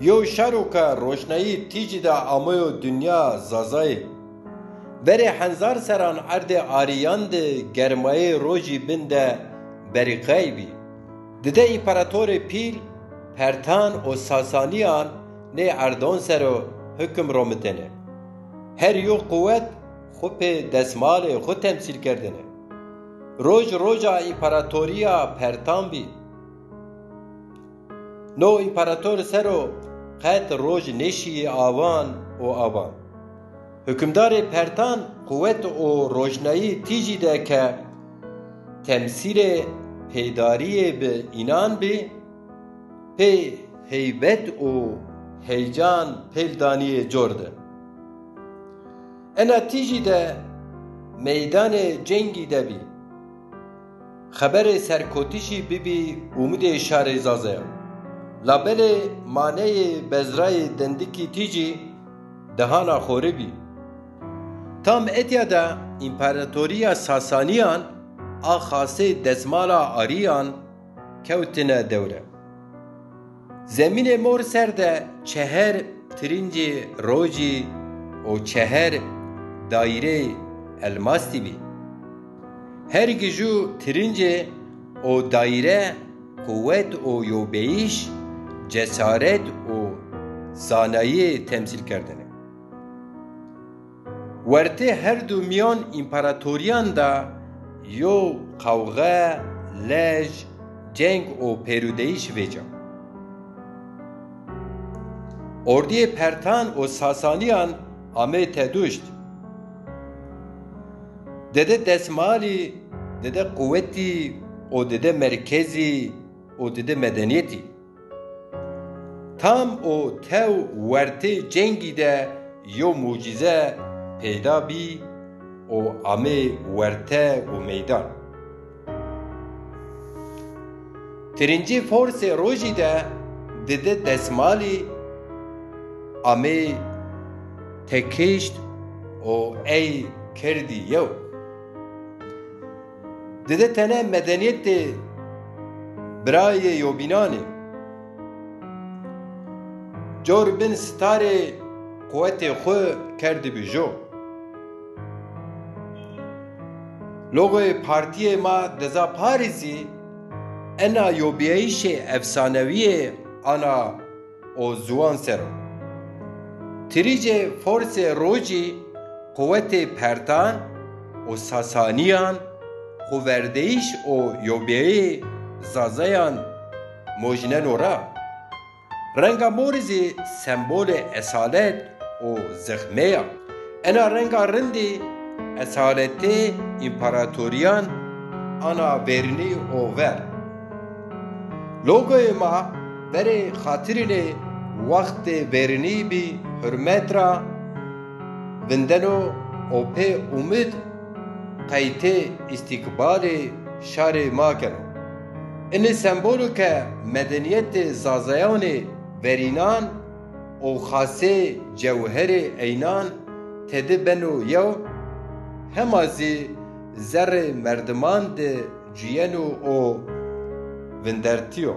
Yo şaroka roşnayı tîcî da amayo dünya zazayê. Berê henzar seran erdê ariyan de germayê rojî bin de berîqey bî. Dide împaratorê pîl Pertan û Sasaniyan nê erdon sero hüküm romitene. Her yo kuvvet xwe pê desmalê xwe temsîl kerdine. Roj roja împaratoriya Pertan bî. No împarator sero qet roj neşî avan û avan. Hükümdarê Pertan kuvvet û rojnayî tîjî de ke temsîlê pêdariyê bi înan bî, pê heybet û heyecan pêldaniyê cor de. Ena tîjî de meydanê cengî de bî. Xeberê serkotîşî bibî umidê şarê zazeya. Labelê maneyê bezrayê dendikî tîjî dehana xorî bî. Tam etiya de împaratoriya Sasaniyan a xasê dezmala ariyan kewtine dewre. Zemînê mor ser de çeher tirincê rojî û çeher daîrê elmastî bî. Her gijû tirincê û daîre kuvvet û yobeyîş, cesaret û zanayî temsîl kerdine. Wertê her du miyan împaratoriyan da yo qewxe, lej, ceng û pêrûdeyîş vêca. Ordiyê Pertan û Sasaniyan amê teduşt. Dede desmalî, dede kuvvetî û dede merkezî û dede medeniyetî. Tam û tew wertê cengî de yo mucize peyda bî û amê werte û meydan. Tirincî forsê rojî de dide desmalî amê tekişt û ey kerdî yew. Dide tene medeniyetê birayê yobînanê. Cor bin starê kuvvetê xwe kerdibî jo. Logoyê partiyê ma deza Parîsî ena yobiyeyişê efsaneviyê ana o ziwan sero. Tirîcê forsê rojî kuvvetê Pertan û Sasaniyan xweverdeyiş û yobiyeyê zazayan mojînen ora. Renga morizî sembolê esalet û zixmeya. Ena renga rindî esaletê împaratoriyan ana vernî û ver. Logoyê ma berê xatirînê wextê vernî bî hürmet ra vindeno û pê umid qeytê îstikbalê şarê ma keno. Înê semboleke medeniyetê zazayanê verînan û xasê cewherê eynan tedi beno yew hema zî zerrê merdiman de ciyeno û vindertiyo.